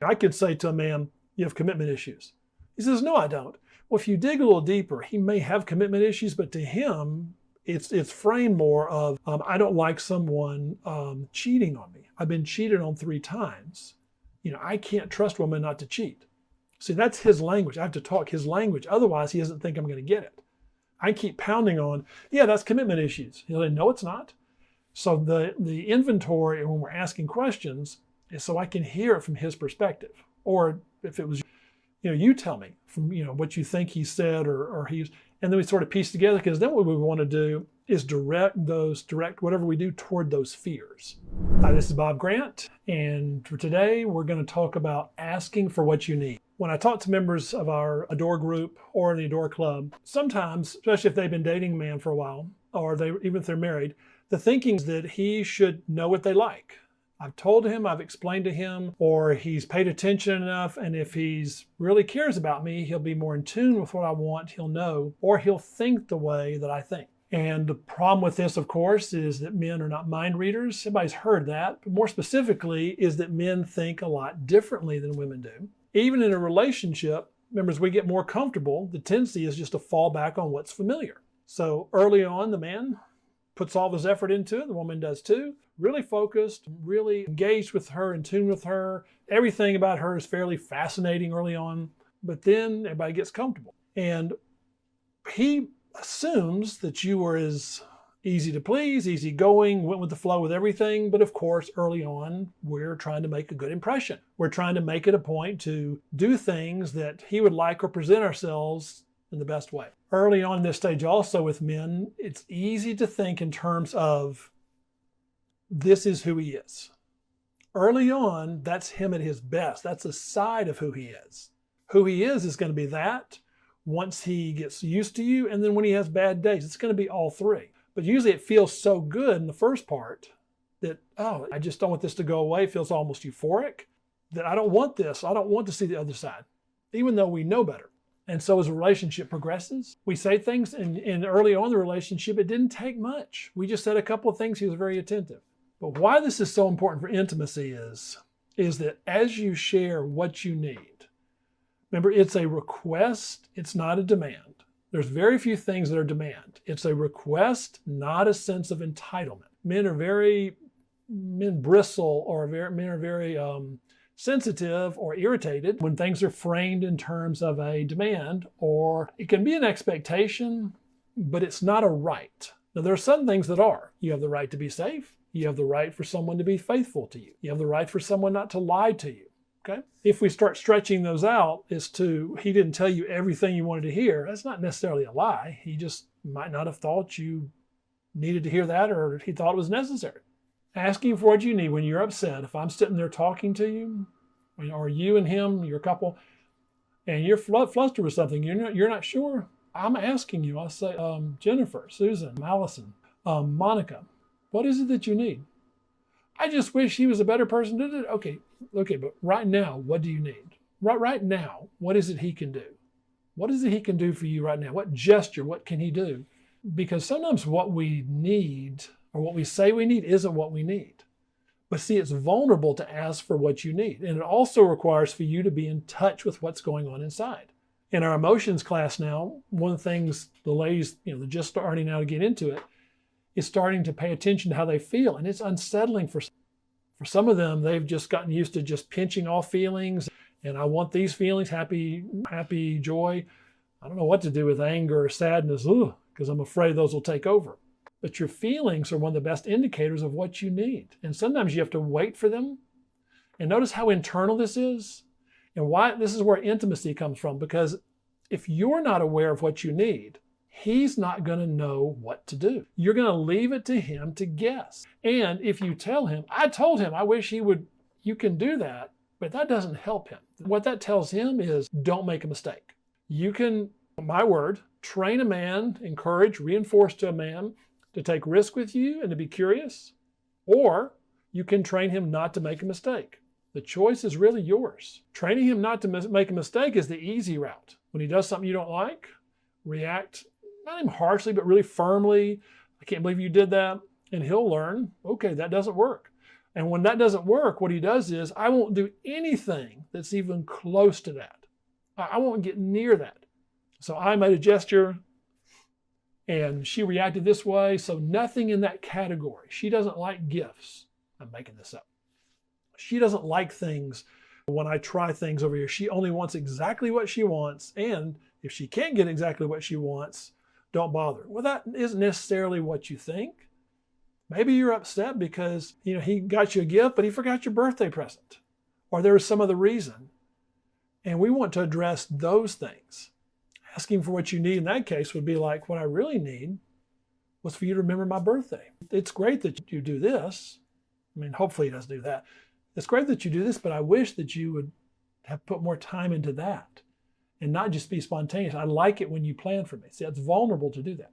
I could say to a man, you have commitment issues. He says, no, I don't. Well, if you dig a little deeper, he may have commitment issues, but to him, it's framed more of, I don't like someone cheating on me. I've been cheated on 3 times. I can't trust women not to cheat. See, that's his language. I have to talk his language. Otherwise, he doesn't think I'm going to get it. I keep pounding on, yeah, that's commitment issues. He'll say, no, it's not. So the inventory when we're asking questions is so I can hear it from his perspective. Or if it was, you tell me from, what you think he said or he's, and then we sort of piece together, because then what we want to do is direct whatever we do toward those fears. Hi, this is Bob Grant, and for today, we're going to talk about asking for what you need. When I talk to members of our Adore group or the Adore Club, sometimes, especially if they've been dating a man for a while, or even if they're married, the thinking is that he should know what they like. I've told him, I've explained to him, or he's paid attention enough, and if he's really cares about me, he'll be more in tune with what I want, he'll know, or he'll think the way that I think. And the problem with this, of course, is that men are not mind readers. Everybody's heard that, but more specifically is that men think a lot differently than women do. Even in a relationship, remember, as we get more comfortable, the tendency is just to fall back on what's familiar. So early on, the man puts all of his effort into it, the woman does too, really focused, really engaged with her, in tune with her. Everything about her is fairly fascinating early on, but then everybody gets comfortable. And he assumes that you were as easy to please, easygoing, went with the flow with everything. But of course, early on, we're trying to make a good impression. We're trying to make it a point to do things that he would like or present ourselves in the best way. Early on in this stage also with men, it's easy to think in terms of this is who he is. Early on, that's him at his best. That's a side of who he is. Who he is going to be that once he gets used to you, and then when he has bad days, it's going to be all 3. But usually it feels so good in the first part that, oh, I just don't want this to go away. It feels almost euphoric that I don't want this. I don't want to see the other side, even though we know better. And so as a relationship progresses, we say things, and early on in the relationship, it didn't take much. We just said a couple of things. He was very attentive. But why this is so important for intimacy is that as you share what you need, remember, it's a request. It's not a demand. There's very few things that are demand. It's a request, not a sense of entitlement. Men bristle, or men are very sensitive or irritated when things are framed in terms of a demand, or it can be an expectation, but it's not a right. Now, there are some things that are. You have the right to be safe. You have the right for someone to be faithful to you. You have the right for someone not to lie to you. Okay? If we start stretching those out as to he didn't tell you everything you wanted to hear, that's not necessarily a lie. He just might not have thought you needed to hear that, or he thought it was necessary. Asking for what you need when you're upset. If I'm sitting there talking to you, or you and him, your couple, and you're flustered with something, you're not sure, I'm asking you. I'll say, Jennifer, Susan, Allison, Monica, what is it that you need? I just wish he was a better person to do it. Okay, but right now, what do you need? Right now, what is it he can do? What is it he can do for you right now? What gesture, what can he do? Because sometimes what we need, or what we say we need, isn't what we need. But see, it's vulnerable to ask for what you need. And it also requires for you to be in touch with what's going on inside. In our emotions class now, one of the things the ladies, they're just starting now to get into it, is starting to pay attention to how they feel. And it's unsettling for some of them. They've just gotten used to just pinching off feelings. And I want these feelings, happy, joy. I don't know what to do with anger or sadness, because I'm afraid those will take over. But your feelings are one of the best indicators of what you need. And sometimes you have to wait for them. And notice how internal this is, and why this is where intimacy comes from. Because if you're not aware of what you need, he's not going to know what to do. You're going to leave it to him to guess. And if you tell him, I told him, I wish he would, you can do that, but that doesn't help him. What that tells him is, don't make a mistake. You can, my word, train a man, encourage, reinforce to a man to take risk with you and to be curious, or you can train him not to make a mistake. The choice is really yours. Training him not to make a mistake is the easy route. When he does something you don't like, react, not even harshly, but really firmly. I can't believe you did that. And he'll learn, okay, that doesn't work. And when that doesn't work, what he does is, I won't do anything that's even close to that. I won't get near that. So I made a gesture and she reacted this way. So nothing in that category. She doesn't like gifts. I'm making this up. She doesn't like things when I try things over here. She only wants exactly what she wants. And if she can't get exactly what she wants, don't bother. Well, that isn't necessarily what you think. Maybe you're upset because, he got you a gift, but he forgot your birthday present. Or there was some other reason. And we want to address those things. Asking for what you need in that case would be like, what I really need was for you to remember my birthday. It's great that you do this. Hopefully he doesn't do that. It's great that you do this, but I wish that you would have put more time into that and not just be spontaneous. I like it when you plan for me. See, it's vulnerable to do that.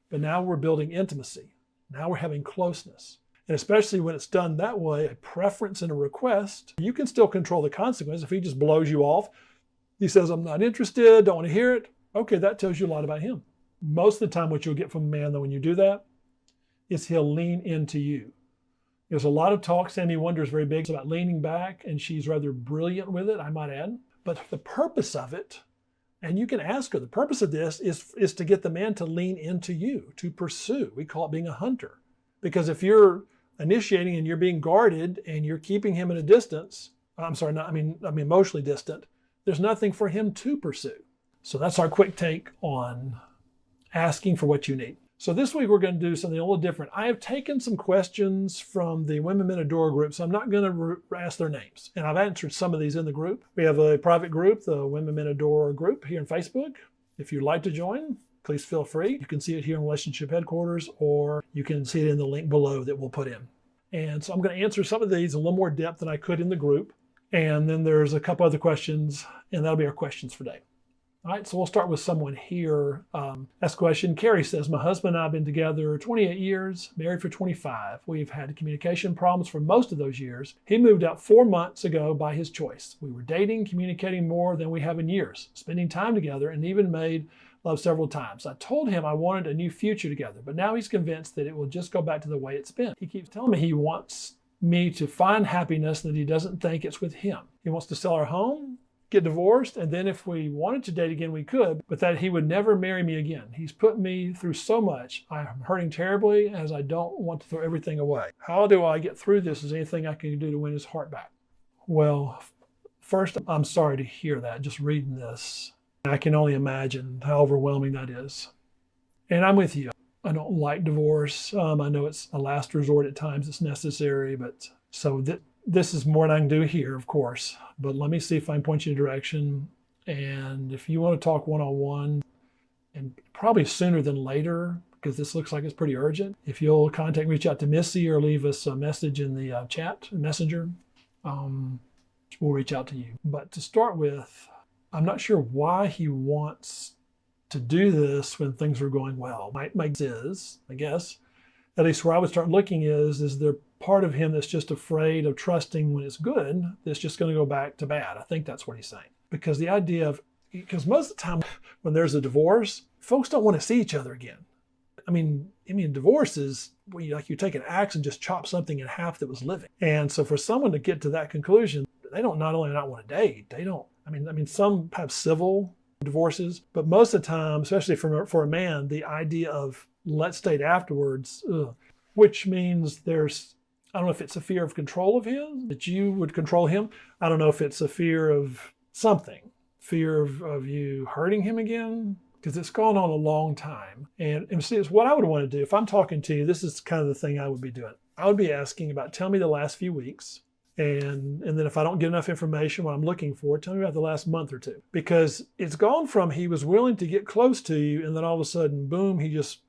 But now we're building intimacy. Now we're having closeness. And especially when it's done that way, a preference and a request, you can still control the consequence. If he just blows you off, he says, I'm not interested, don't want to hear it. Okay, that tells you a lot about him. Most of the time, what you'll get from a man, though, when you do that, is he'll lean into you. There's a lot of talk. Sammy Wonder is very big about leaning back, and she's rather brilliant with it, I might add. But the purpose of it, and you can ask her, the purpose of this is to get the man to lean into you, to pursue. We call it being a hunter. Because if you're initiating and you're being guarded and you're keeping him at a distance, emotionally distant, there's nothing for him to pursue. So that's our quick take on asking for what you need. So this week we're going to do something a little different. I have taken some questions from the Women Men Adore group, so I'm not going to ask their names. And I've answered some of these in the group. We have a private group, the Women Men Adore group here on Facebook. If you'd like to join, please feel free. You can see it here in Relationship Headquarters, or you can see it in the link below that we'll put in. And so I'm going to answer some of these in a little more depth than I could in the group. And then there's a couple other questions, and that'll be our questions for today. All right, so we'll start with someone here. That's a question. Carrie says, my husband and I have been together 28 years, married for 25. We've had communication problems for most of those years. He moved out 4 months ago by his choice. We were dating, communicating more than we have in years, spending time together, and even made love several times. I told him I wanted a new future together, but now he's convinced that it will just go back to the way it's been. He keeps telling me he wants me to find happiness and that he doesn't think it's with him. He wants to sell our home, get divorced, and then if we wanted to date again, we could, but that he would never marry me again. He's put me through so much. I'm hurting terribly as I don't want to throw everything away. How do I get through this? Is there anything I can do to win his heart back? Well, first, I'm sorry to hear that, just reading this. I can only imagine how overwhelming that is. And I'm with you. I don't like divorce. I know it's a last resort at times. It's necessary, but so this is more than I can do here, of course. But let me see if I can point you in a direction. And if you want to talk one-on-one, and probably sooner than later, because this looks like it's pretty urgent, if you'll reach out to Missy or leave us a message in the chat, messenger, we'll reach out to you. But to start with, I'm not sure why he wants to do this when things are going well. My guess is, at least where I would start looking is there part of him that's just afraid of trusting when it's good, that's just going to go back to bad. I think that's what he's saying. Because the idea of, because most of the time when there's a divorce, folks don't want to see each other again. Divorce is like you take an axe and just chop something in half that was living. And so for someone to get to that conclusion, they don't not only not want to date, they don't, some have civil divorces, but most of the time, especially for a man, the idea of let's date afterwards, which means there's, I don't know if it's a fear of control of his, that you would control him. I don't know if it's a fear of something, fear of you hurting him again, because it's gone on a long time. And see, it's what I would want to do. If I'm talking to you, this is kind of the thing I would be doing. I would be asking about, tell me the last few weeks. And then if I don't get enough information, what I'm looking for, tell me about the last month or two. Because it's gone from he was willing to get close to you, and then all of a sudden, boom, he just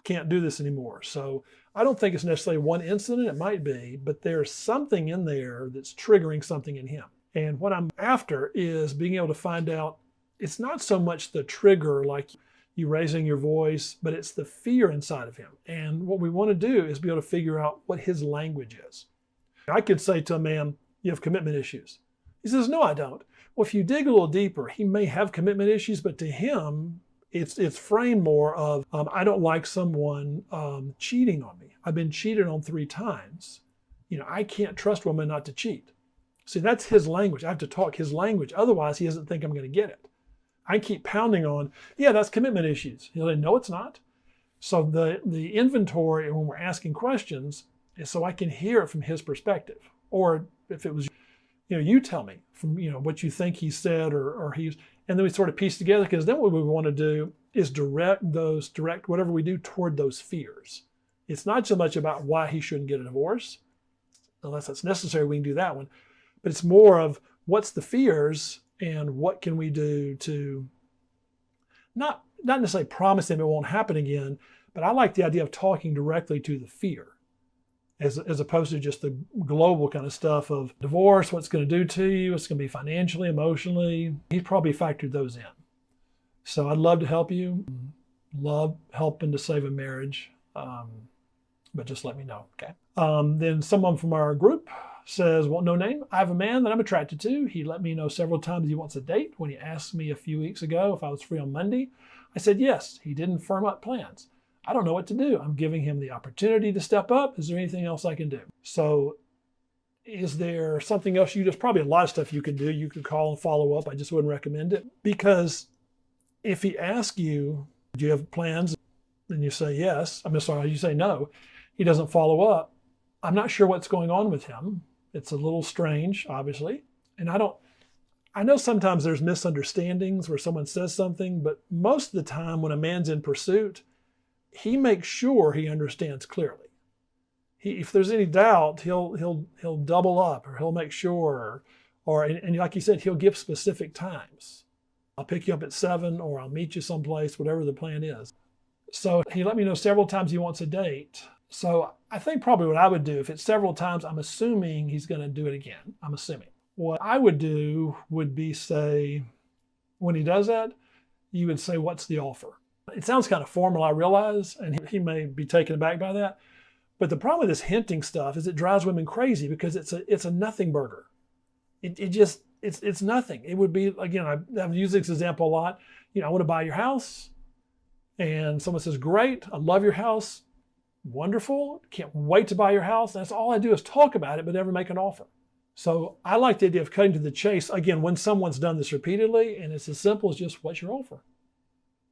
can't do this anymore. So I don't think it's necessarily one incident. It might be, but there's something in there that's triggering something in him. And what I'm after is being able to find out, it's not so much the trigger like you raising your voice, but it's the fear inside of him. And what we want to do is be able to figure out what his language is. I could say to a man, you have commitment issues. He says, no, I don't. Well, if you dig a little deeper, he may have commitment issues, but to him, it's framed more of, I don't like someone cheating on me. I've been cheated on 3 times. I can't trust women not to cheat. See, that's his language. I have to talk his language. Otherwise, he doesn't think I'm going to get it. I keep pounding on, yeah, that's commitment issues. He'll say, no, it's not. So the inventory when we're asking questions is so I can hear it from his perspective. Or if it was, you tell me from, what you think he said or he's, and then we sort of piece together, because then what we want to do is direct whatever we do toward those fears. It's not so much about why he shouldn't get a divorce, unless that's necessary, we can do that one. But it's more of what's the fears and what can we do to not necessarily promise him it won't happen again, but I like the idea of talking directly to the fear as opposed to just the global kind of stuff of divorce, what's going to do to you, what's going to be financially, emotionally. He's probably factored those in. So I'd love to help you. Love helping to save a marriage. But just let me know, okay? Then someone from our group says, well, no name. I have a man that I'm attracted to. He let me know several times he wants a date. When he asked me a few weeks ago if I was free on Monday, I said yes. He didn't firm up plans. I don't know what to do. I'm giving him the opportunity to step up. Is there anything else I can do? So is there something else there's probably a lot of stuff you can do. You could call and follow up. I just wouldn't recommend it, because if he asks you, do you have plans? And you say yes. You say no. He doesn't follow up. I'm not sure what's going on with him. It's a little strange, obviously. And I know sometimes there's misunderstandings where someone says something, but most of the time when a man's in pursuit, he makes sure he understands clearly. If there's any doubt, he'll double up, or he'll make sure, and like you said, he'll give specific times. I'll pick you up at 7, or I'll meet you someplace, whatever the plan is. So he let me know several times he wants a date. So I think probably what I would do, if it's several times, I'm assuming he's going to do it again. I'm assuming. What I would do would be say, when he does that, you would say, what's the offer? It sounds kind of formal, I realize, and he may be taken aback by that. But the problem with this hinting stuff is it drives women crazy, because it's a nothing burger. It's nothing. It would be, again, I've used this example a lot. I want to buy your house. And someone says, great, I love your house. Wonderful. Can't wait to buy your house. That's all I do is talk about it, but never make an offer. So I like the idea of cutting to the chase. Again, when someone's done this repeatedly, and it's as simple as just, what's your offer?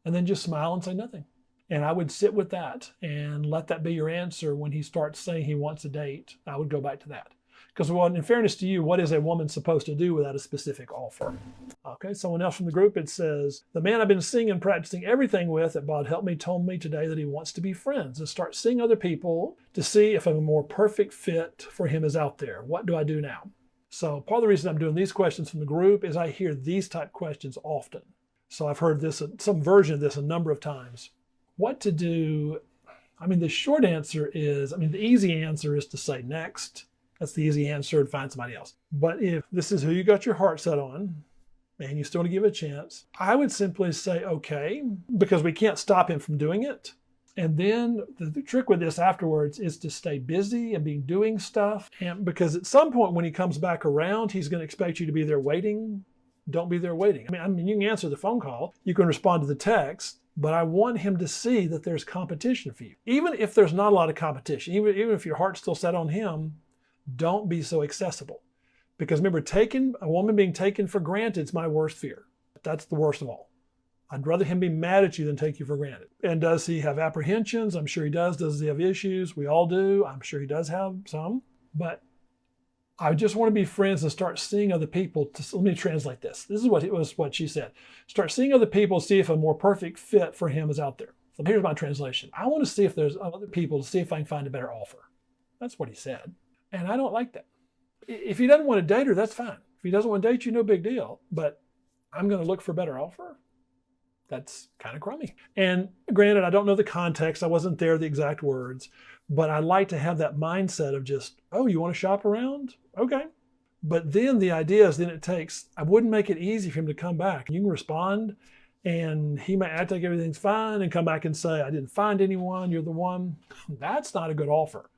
And then just smile and say nothing. And I would sit with that and let that be your answer. When he starts saying he wants a date, I would go back to that. Because, well, in fairness to you, what is a woman supposed to do without a specific offer? Okay, someone else from the group, it says, the man I've been seeing and practicing everything with at Bod Help Me told me today that he wants to be friends and start seeing other people to see if a more perfect fit for him is out there. What do I do now? So part of the reason I'm doing these questions from the group is I hear these type questions often. So I've heard this, some version of this a number of times. What to do? The short answer is, the easy answer is to say next. That's the easy answer, and find somebody else. But if this is who you got your heart set on, and you still want to give it a chance, I would simply say, okay, because we can't stop him from doing it. And then the trick with this afterwards is to stay busy and be doing stuff. And because at some point when he comes back around, he's going to expect you to be there waiting. Don't be there waiting. You can answer the phone call. You can respond to the text. But I want him to see that there's competition for you. Even if there's not a lot of competition, even if your heart's still set on him, don't be so accessible. Because remember, a woman being taken for granted is my worst fear. That's the worst of all. I'd rather him be mad at you than take you for granted. And does he have apprehensions? I'm sure he does. Does he have issues? We all do. I'm sure he does have some. But I just want to be friends and start seeing other people. Let me translate this. This is what she said. Start seeing other people, see if a more perfect fit for him is out there. So here's my translation. I want to see if there's other people to see if I can find a better offer. That's what he said. And I don't like that. If he doesn't want to date her, that's fine. If he doesn't want to date you, no big deal. But I'm going to look for a better offer? That's kind of crummy. And granted, I don't know the context. I wasn't there, the exact words. But I like to have that mindset of just, oh, you want to shop around? Okay. But then the idea is I wouldn't make it easy for him to come back. You can respond and he might act like everything's fine and come back and say, I didn't find anyone, you're the one. That's not a good offer.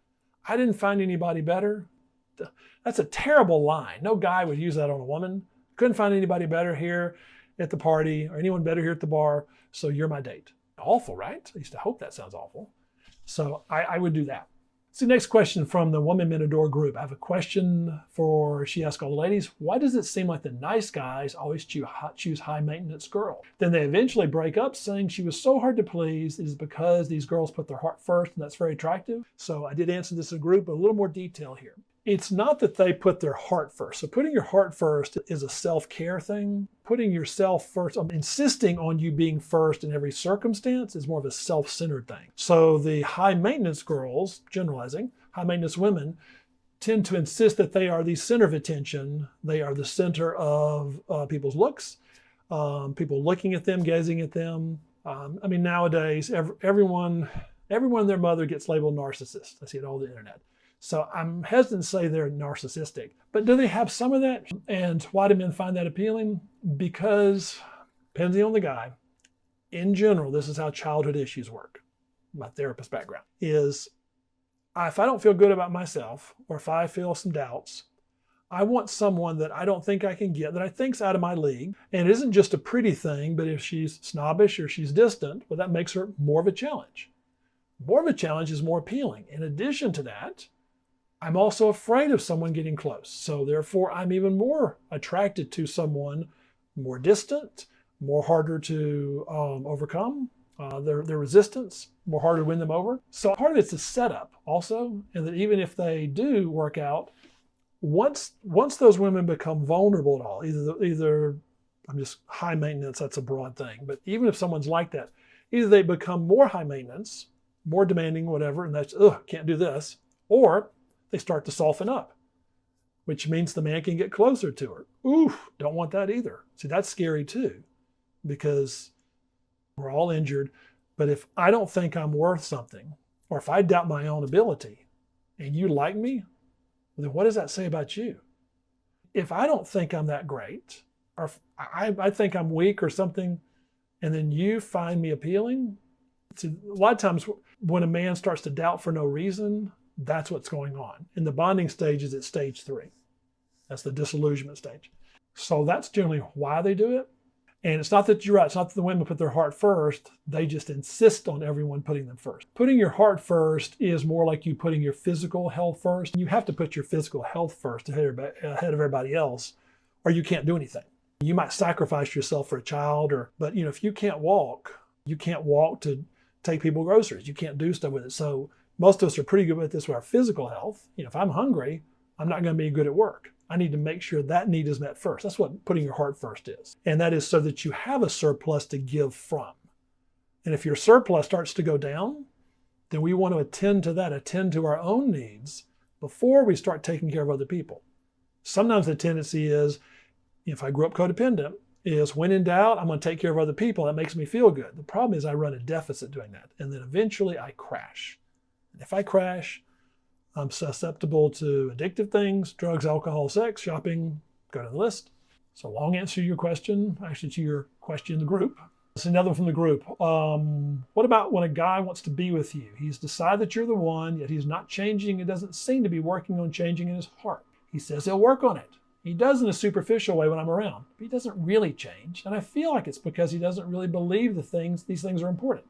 I didn't find anybody better. That's a terrible line. No guy would use that on a woman. Couldn't find anybody better here at the party or anyone better here at the bar, so you're my date. Awful, right? I used to hope that sounds awful. So I would do that. So next question from the Woman Men Adore group. I have a question she asked all the ladies, why does it seem like the nice guys always choose high maintenance girls? Then they eventually break up saying she was so hard to please. It is because these girls put their heart first and that's very attractive. So I did answer this in a group, but a little more detail here. It's not that they put their heart first. So putting your heart first is a self-care thing. Putting yourself first, insisting on you being first in every circumstance is more of a self-centered thing. So the high maintenance girls, generalizing, high maintenance women tend to insist that they are the center of attention. They are the center of people's looks, people looking at them, gazing at them. Nowadays, everyone and their mother gets labeled narcissist. I see it all over the internet. So I'm hesitant to say they're narcissistic, but do they have some of that? And why do men find that appealing? Because, depending on the guy, in general, this is how childhood issues work. My therapist background is, if I don't feel good about myself, or if I feel some doubts, I want someone that I don't think I can get, that I think's out of my league. And it isn't just a pretty thing, but if she's snobbish or she's distant, well, that makes her more of a challenge. More of a challenge is more appealing. In addition to that, I'm also afraid of someone getting close. So therefore, I'm even more attracted to someone more distant, more harder to overcome their resistance, more harder to win them over. So part of it's a setup also, and that even if they do work out, once those women become vulnerable at all, either I'm just high maintenance, that's a broad thing, but even if someone's like that, either they become more high maintenance, more demanding, whatever, and that's, can't do this, or they start to soften up, which means the man can get closer to her. Oof, don't want that either. See, that's scary too, because we're all injured. But if I don't think I'm worth something, or if I doubt my own ability, and you like me, then what does that say about you? If I don't think I'm that great, or if I think I'm weak or something, and then you find me appealing, see, a lot of times when a man starts to doubt for no reason, that's what's going on. And the bonding stage is at stage 3. That's the disillusionment stage. So that's generally why they do it. And it's not that you're right. It's not that the women put their heart first. They just insist on everyone putting them first. Putting your heart first is more like you putting your physical health first. You have to put your physical health first ahead of everybody else, or you can't do anything. You might sacrifice yourself for a child, but if you can't walk to take people groceries. You can't do stuff with it. So most of us are pretty good with this with our physical health. If I'm hungry, I'm not going to be good at work. I need to make sure that need is met first. That's what putting your heart first is. And that is so that you have a surplus to give from. And if your surplus starts to go down, then we want to attend to our own needs before we start taking care of other people. Sometimes the tendency is, if I grew up codependent, is when in doubt, I'm going to take care of other people. That makes me feel good. The problem is I run a deficit doing that. And then eventually I crash. And if I crash, I'm susceptible to addictive things, drugs, alcohol, sex, shopping, go to the list. So long answer to your question, actually to your question in the group. This is another one from the group. What about when a guy wants to be with you? He's decided that you're the one, yet he's not changing. It doesn't seem to be working on changing in his heart. He says he'll work on it. He does in a superficial way when I'm around, but he doesn't really change. And I feel like it's because he doesn't really believe these things are important.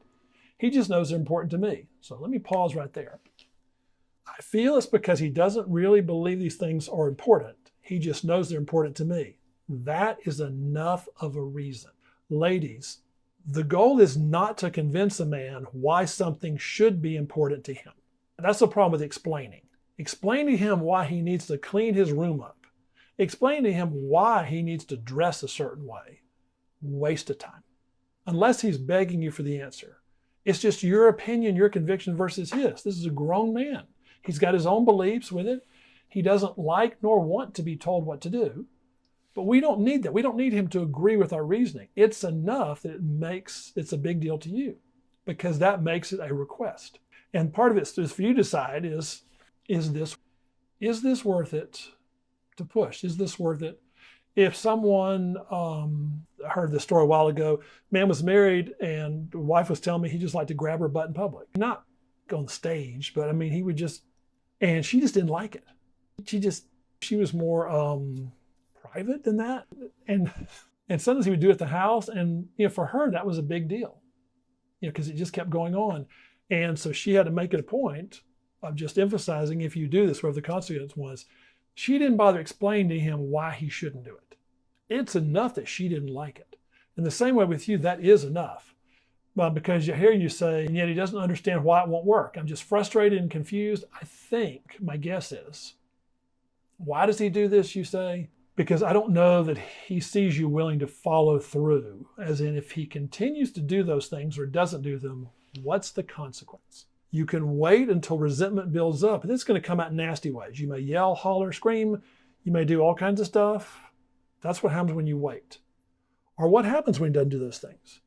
He just knows they're important to me. So let me pause right there. I feel it's because he doesn't really believe these things are important. He just knows they're important to me. That is enough of a reason. Ladies, the goal is not to convince a man why something should be important to him. That's the problem with explaining. Explain to him why he needs to clean his room up. Explain to him why he needs to dress a certain way. Waste of time. Unless he's begging you for the answer. It's just your opinion, your conviction versus his. This is a grown man. He's got his own beliefs with it. He doesn't like nor want to be told what to do. But we don't need that. We don't need him to agree with our reasoning. It's enough that it's a big deal to you, because that makes it a request. And part of it is for you to decide is this worth it to push? Is this worth it? If someone, I heard this story a while ago, man was married and the wife was telling me he just liked to grab her butt in public. Not on the stage, but he would just, and she just didn't like it. She was more private than that. And sometimes he would do it at the house. And for her, that was a big deal, because it just kept going on. And so she had to make it a point of just emphasizing if you do this, whatever the consequence was, she didn't bother explaining to him why he shouldn't do it. It's enough that she didn't like it. In the same way with you, that is enough. Because you hear you say, and yet he doesn't understand why it won't work. I'm just frustrated and confused. I think my guess is, why does he do this, you say? Because I don't know that he sees you willing to follow through. As in, if he continues to do those things or doesn't do them, what's the consequence? You can wait until resentment builds up, and it's going to come out in nasty ways. You may yell, holler, scream. You may do all kinds of stuff. That's what happens when you wait. Or what happens when he doesn't do those things?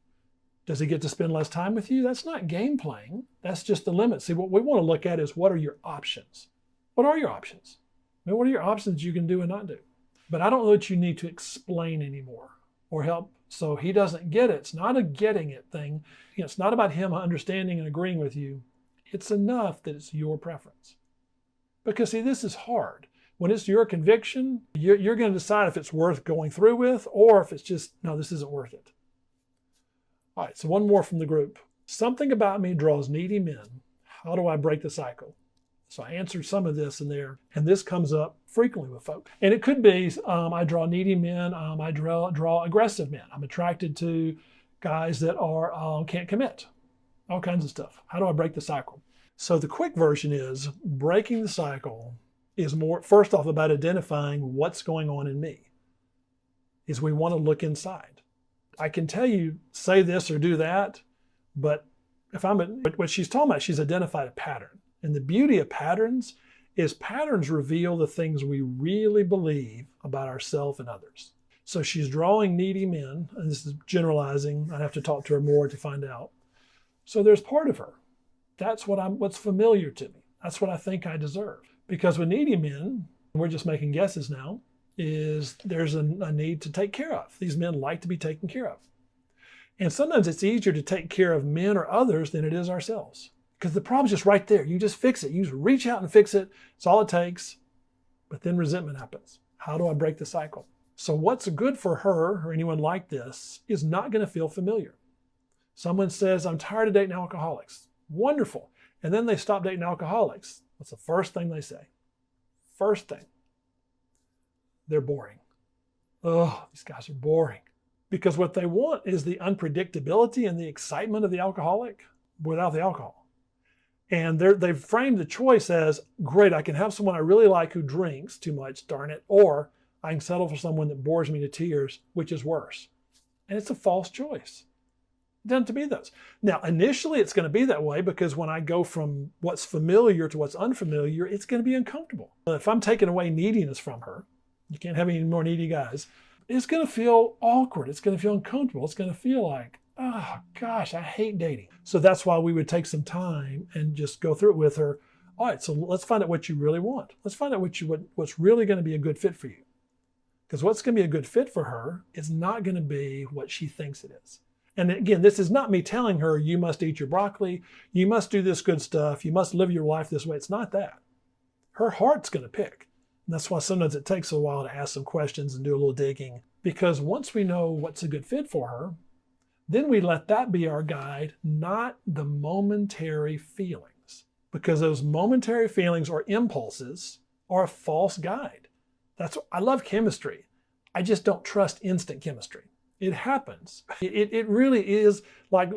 Does he get to spend less time with you? That's not game playing. That's just the limit. See, what we want to look at is, what are your options? What are your options? I mean, what are your options you can do and not do? But I don't know that you need to explain anymore or help. So he doesn't get it. It's not a getting it thing. It's not about him understanding and agreeing with you. It's enough that it's your preference. Because see, this is hard. When it's your conviction, you're going to decide if it's worth going through with, or if it's just, no, this isn't worth it. All right, so one more from the group. Something about me draws needy men. How do I break the cycle? So I answered some of this in there, and this comes up frequently with folks. And it could be, I draw needy men, I draw aggressive men. I'm attracted to guys that can't commit, all kinds of stuff. How do I break the cycle? So the quick version is, breaking the cycle is more, first off, about identifying what's going on in me. Is we want to look inside. I can tell you, say this or do that, but what she's talking about, she's identified a pattern. And the beauty of patterns is patterns reveal the things we really believe about ourselves and others. So she's drawing needy men, and this is generalizing. I'd have to talk to her more to find out. So there's part of her. That's what's familiar to me. That's what I think I deserve. Because with needy men, we're just making guesses now, is there's a need to take care of. These men like to be taken care of. And sometimes it's easier to take care of men or others than it is ourselves. Because the problem's just right there. You just fix it. You just reach out and fix it. It's all it takes. But then resentment happens. How do I break the cycle? So what's good for her or anyone like this is not going to feel familiar. Someone says, I'm tired of dating alcoholics. Wonderful. And then they stop dating alcoholics. What's the first thing they say? First thing. They're boring. Oh, these guys are boring. Because what they want is the unpredictability and the excitement of the alcoholic without the alcohol. And they've framed the choice as, great, I can have someone I really like who drinks too much, darn it, or I can settle for someone that bores me to tears, which is worse. And it's a false choice. It doesn't have to be those. Now, initially it's going to be that way because when I go from what's familiar to what's unfamiliar, it's going to be uncomfortable. If I'm taking away neediness from her, you can't have any more needy guys, it's going to feel awkward. It's going to feel uncomfortable. It's going to feel like, oh gosh, I hate dating. So that's why we would take some time and just go through it with her. All right, so let's find out what you really want. Let's find out what's really going to be a good fit for you. Because what's going to be a good fit for her is not going to be what she thinks it is. And again, this is not me telling her, you must eat your broccoli, you must do this good stuff, you must live your life this way. It's not that. Her heart's going to pick. And that's why sometimes it takes a while to ask some questions and do a little digging. Because once we know what's a good fit for her, then we let that be our guide, not the momentary feelings. Because those momentary feelings or impulses are a false guide. I love chemistry. I just don't trust instant chemistry. It happens. It really is like,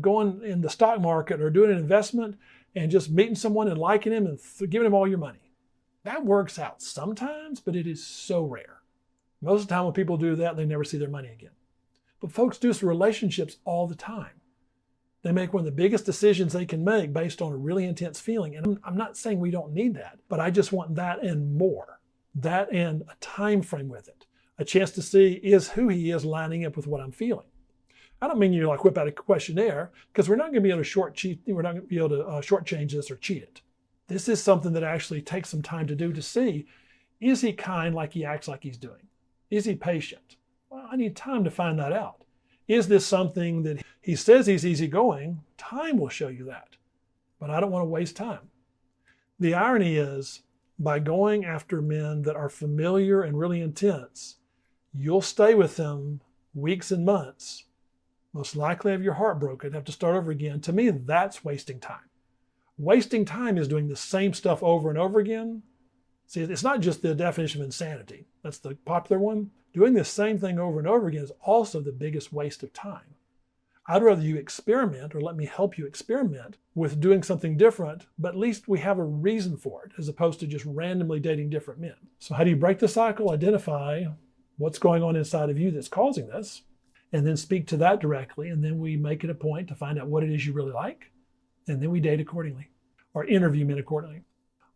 going in the stock market or doing an investment and just meeting someone and liking him and giving him all your money. That works out sometimes, but it is so rare. Most of the time when people do that, they never see their money again. But folks do this in relationships all the time. They make one of the biggest decisions they can make based on a really intense feeling. And I'm not saying we don't need that, but I just want that and more. That and a time frame with it. A chance to see, is who he is lining up with what I'm feeling. I don't mean you whip out a questionnaire, because we're not going to be able to shortchange this or cheat it. This is something that actually takes some time to do to see, is he kind like he acts like he's doing? Is he patient? Well, I need time to find that out. Is this something that he says he's easygoing? Time will show you that. But I don't want to waste time. The irony is, by going after men that are familiar and really intense, you'll stay with them weeks and months, most likely have your heart broken, have to start over again. To me, that's wasting time. Wasting time is doing the same stuff over and over again. See, it's not just the definition of insanity. That's the popular one. Doing the same thing over and over again is also the biggest waste of time. I'd rather you experiment, or let me help you experiment with doing something different, but at least we have a reason for it, as opposed to just randomly dating different men. So how do you break the cycle? Identify what's going on inside of you that's causing this, and then speak to that directly, and then we make it a point to find out what it is you really like, and then we date accordingly, or interview men accordingly.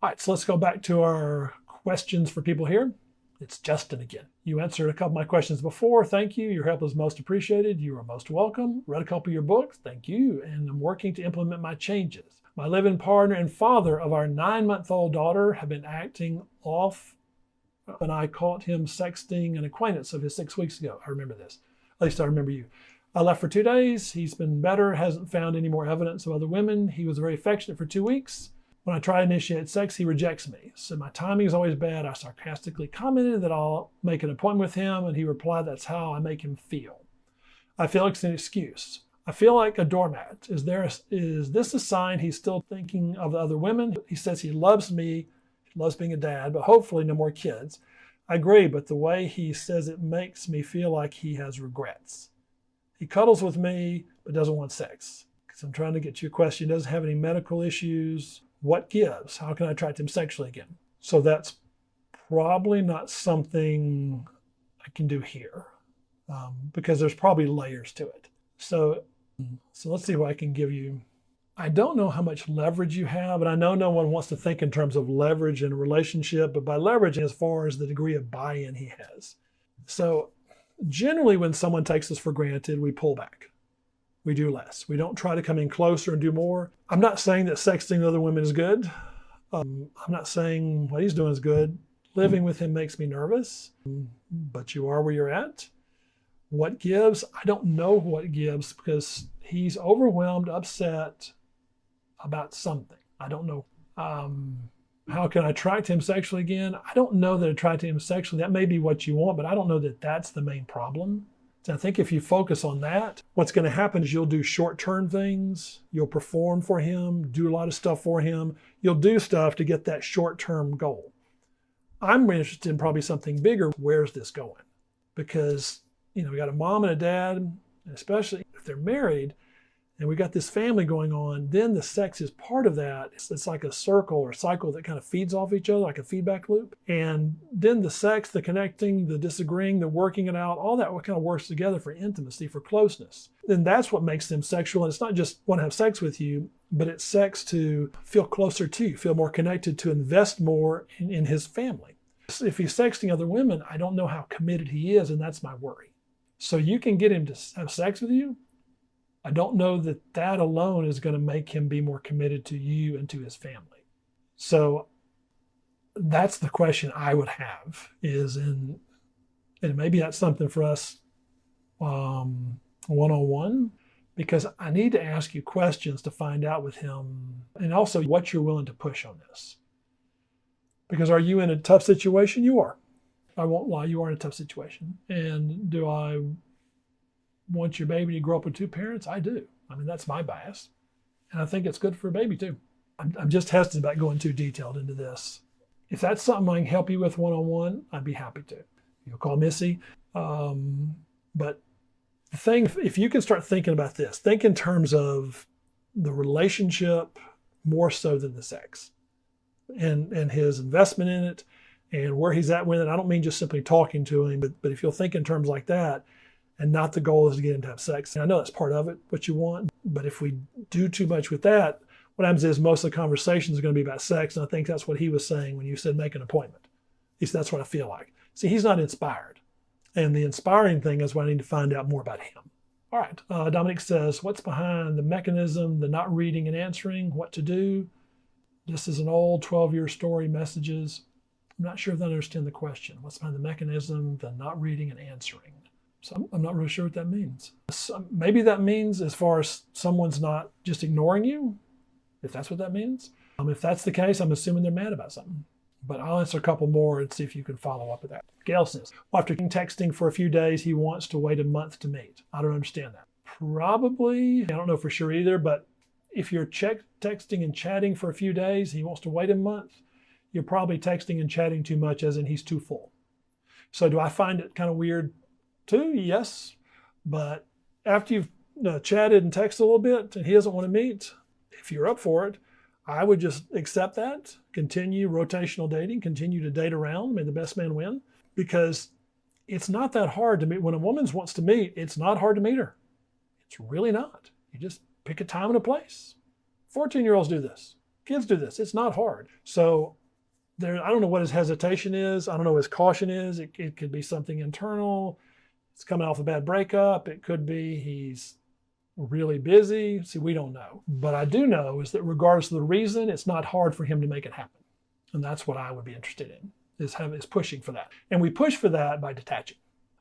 All right, so let's go back to our questions for people here. It's Justin again. You answered a couple of my questions before. Thank you. Your help is most appreciated. You are most welcome. Read a couple of your books. Thank you. And I'm working to implement my changes. My live-in partner and father of our 9-month-old daughter have been acting off, and I caught him sexting an acquaintance of his 6 weeks ago. I remember this. At least I remember you. I left for 2 days. He's been better, hasn't found any more evidence of other women. He was very affectionate for 2 weeks. When I try to initiate sex, he rejects me. So my timing is always bad. I sarcastically commented that I'll make an appointment with him, and he replied, that's how I make him feel. I feel like it's an excuse. I feel like a doormat. Is this a sign he's still thinking of the other women? He says he loves me, he loves being a dad, but hopefully no more kids. I agree, but the way he says it makes me feel like he has regrets. He cuddles with me, but doesn't want sex. Because I'm trying to get to your question. He doesn't have any medical issues. What gives? How can I attract him sexually again? So that's probably not something I can do here, because there's probably layers to it. So let's see what I can give you. I don't know how much leverage you have, and I know no one wants to think in terms of leverage in a relationship, but by leverage as far as the degree of buy-in he has. So generally when someone takes us for granted, we pull back. We do less. We don't try to come in closer and do more. I'm not saying that sexting other women is good. I'm not saying what he's doing is good. Living with him makes me nervous, but you are where you're at. What gives? I don't know what gives, because he's overwhelmed, upset about something. I don't know. How can I attract him sexually again? I don't know that attracting him sexually, that may be what you want, but I don't know that that's the main problem. So I think if you focus on that, what's going to happen is you'll do short-term things. You'll perform for him, do a lot of stuff for him. You'll do stuff to get that short-term goal. I'm interested in probably something bigger. Where's this going? Because, we got a mom and a dad, and especially if they're married, and we got this family going on, then the sex is part of that. It's like a circle or cycle that kind of feeds off each other, like a feedback loop. And then the sex, the connecting, the disagreeing, the working it out, all that kind of works together for intimacy, for closeness. Then that's what makes them sexual. And it's not just want to have sex with you, but it's sex to feel closer to you, feel more connected, to invest more in his family. If he's sexting other women, I don't know how committed he is, and that's my worry. So you can get him to have sex with you. I don't know that that alone is going to make him be more committed to you and to his family. So that's the question I would have and maybe that's something for us one-on-one, because I need to ask you questions to find out with him, and also what you're willing to push on this. Because are you in a tough situation? You are. I won't lie, you are in a tough situation. And do I want your baby to grow up with 2 parents? I do. I mean, that's my bias. And I think it's good for a baby too. I'm just hesitant about going too detailed into this. If that's something I can help you with one-on-one, I'd be happy to. You'll call Missy. But the thing, if you can start thinking about this, think in terms of the relationship more so than the sex, and his investment in it, and where he's at with it. I don't mean just simply talking to him, but if you'll think in terms like that, and not the goal is to get him to have sex. And I know that's part of it, what you want, but if we do too much with that, what happens is most of the conversations are going to be about sex, and I think that's what he was saying when you said make an appointment. He said, that's what I feel like. See, he's not inspired. And the inspiring thing is what I need to find out more about him. All right, Dominic says, what's behind the mechanism, the not reading and answering, what to do? This is an old 12-year story, messages. I'm not sure if I understand the question. What's behind the mechanism, the not reading and answering? So I'm not really sure what that means. Maybe that means as far as someone's not just ignoring you, if that's what that means. If that's the case, I'm assuming they're mad about something. But I'll answer a couple more and see if you can follow up with that. Gail says, well, after texting for a few days, he wants to wait a month to meet. I don't understand that. Probably, I don't know for sure either, but if you're texting and chatting for a few days, he wants to wait a month, you're probably texting and chatting too much, as in he's too full. So do I find it kind of weird too? Yes. But after you've chatted and texted a little bit and he doesn't want to meet, if you're up for it, I would just accept that, continue rotational dating, continue to date around, may the best man win, because it's not that hard to meet. When a woman wants to meet, it's not hard to meet her. It's really not. You just pick a time and a place. 14-year-olds do this. Kids do this. It's not hard. So I don't know what his hesitation is. I don't know what his caution is. It could be something internal. It's coming off a bad breakup. It could be he's really busy. See, we don't know. But I do know is that regardless of the reason, it's not hard for him to make it happen. And that's what I would be interested in, is pushing for that. And we push for that by detaching.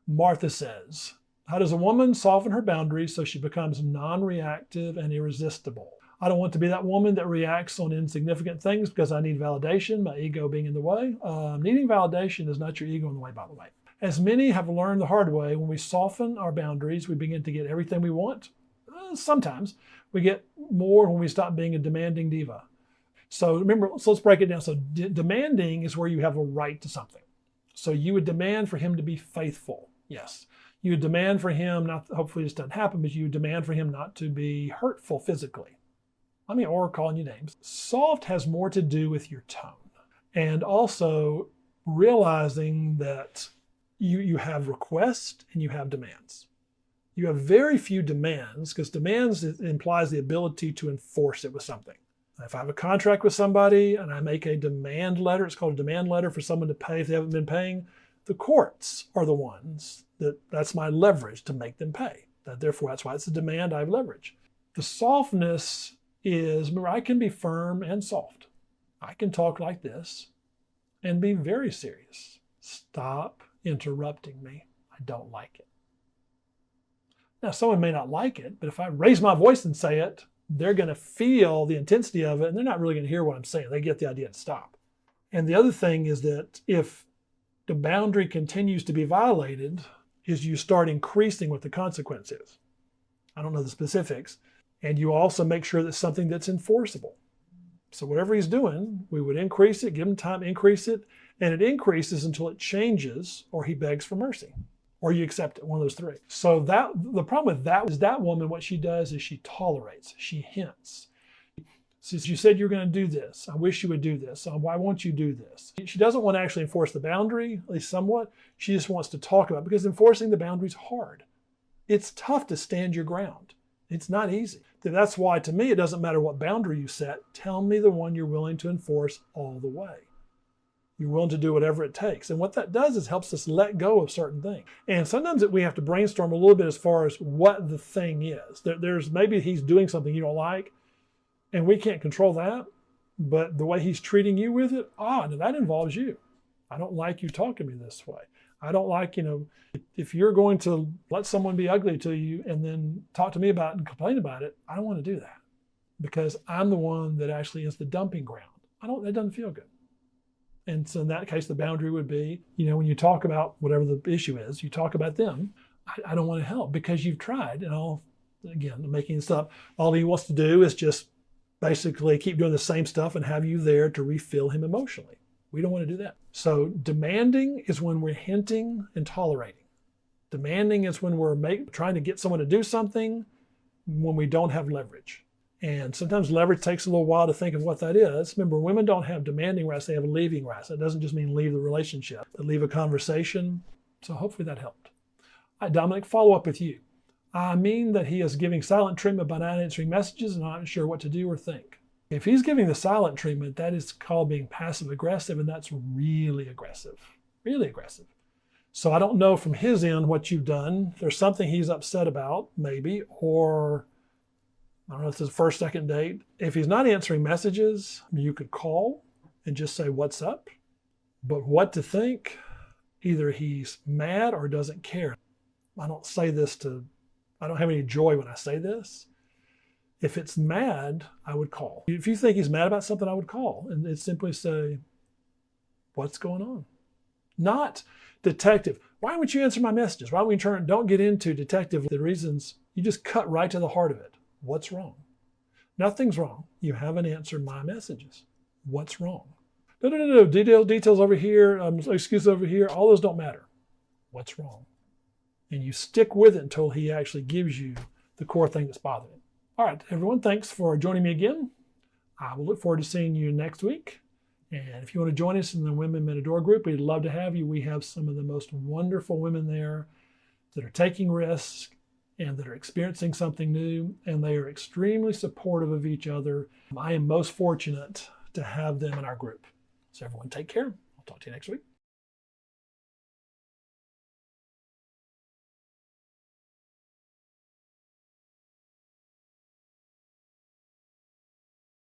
Martha says, how does a woman soften her boundaries so she becomes non-reactive and irresistible? I don't want to be that woman that reacts on insignificant things because I need validation, my ego being in the way. Needing validation is not your ego in the way, by the way. As many have learned the hard way, when we soften our boundaries, we begin to get everything we want. Sometimes we get more when we stop being a demanding diva. So remember, so let's break it down. So demanding is where you have a right to something. So you would demand for him to be faithful. Yes. You would demand for him, not, hopefully this doesn't happen, but you would demand for him not to be hurtful physically. Or calling you names. Soft has more to do with your tone. And also realizing that you have requests and you have demands. You have very few demands, because demands implies the ability to enforce it with something. If I have a contract with somebody and I make a demand letter, it's called a demand letter for someone to pay if they haven't been paying, the courts are the ones that's my leverage to make them pay. Therefore, that's why it's a demand, I have leverage. The softness is, remember, I can be firm and soft. I can talk like this and be very serious. Stop interrupting me. I don't like it. Now, someone may not like it, but if I raise my voice and say it, they're going to feel the intensity of it, and they're not really going to hear what I'm saying. They get the idea to stop. And the other thing is that if the boundary continues to be violated, is you start increasing what the consequence is. I don't know the specifics. And you also make sure that it's something that's enforceable. So whatever he's doing, we would increase it, give him time, increase it, and it increases until it changes or he begs for mercy. Or you accept it, one of those three. So the problem with that is that woman, what she does is she tolerates, she hints. Since you said you're going to do this, I wish you would do this. Why won't you do this? She doesn't want to actually enforce the boundary, at least somewhat. She just wants to talk about it, because enforcing the boundary is hard. It's tough to stand your ground. It's not easy. That's why, to me, it doesn't matter what boundary you set. Tell me the one you're willing to enforce all the way. You're willing to do whatever it takes. And what that does is helps us let go of certain things. And sometimes we have to brainstorm a little bit as far as what the thing is. There's maybe he's doing something you don't like, and we can't control that. But the way he's treating you with it, now that involves you. I don't like you talking to me this way. I don't like, if you're going to let someone be ugly to you and then talk to me about it and complain about it, I don't want to do that, because I'm the one that actually is the dumping ground. That doesn't feel good. And so in that case, the boundary would be, when you talk about whatever the issue is, you talk about them. I don't want to help because you've tried. And I'm making this up. All he wants to do is just basically keep doing the same stuff and have you there to refill him emotionally. We don't want to do that. So demanding is when we're hinting and tolerating. Demanding is when we're trying to get someone to do something when we don't have leverage. And sometimes leverage takes a little while to think of what that is. Remember, women don't have demanding rights, they have leaving rights. That doesn't just mean leave the relationship, but leave a conversation. So hopefully that helped. All right, Dominic, follow up with you. I mean that he is giving silent treatment by not answering messages and not sure what to do or think. If he's giving the silent treatment, that is called being passive aggressive, and that's really aggressive, really aggressive. So I don't know from his end what you've done. There's something he's upset about, maybe, or I don't know if it's his first, second date. If he's not answering messages, you could call and just say, what's up? But what to think? Either he's mad or doesn't care. I don't have any joy when I say this. If it's mad, I would call. If you think he's mad about something, I would call and simply say, what's going on? Not detective. Why won't you answer my messages? Why don't we don't get into detective the reasons. You just cut right to the heart of it. What's wrong? Nothing's wrong. You haven't answered my messages. What's wrong? No. Details over here, excuses over here. All those don't matter. What's wrong? And you stick with it until he actually gives you the core thing that's bothering him. All right, everyone, thanks for joining me again. I will look forward to seeing you next week. And if you want to join us in the Women Mentor group, we'd love to have you. We have some of the most wonderful women there that are taking risks and that are experiencing something new, and they are extremely supportive of each other. I am most fortunate to have them in our group. So everyone take care. I'll talk to you next week.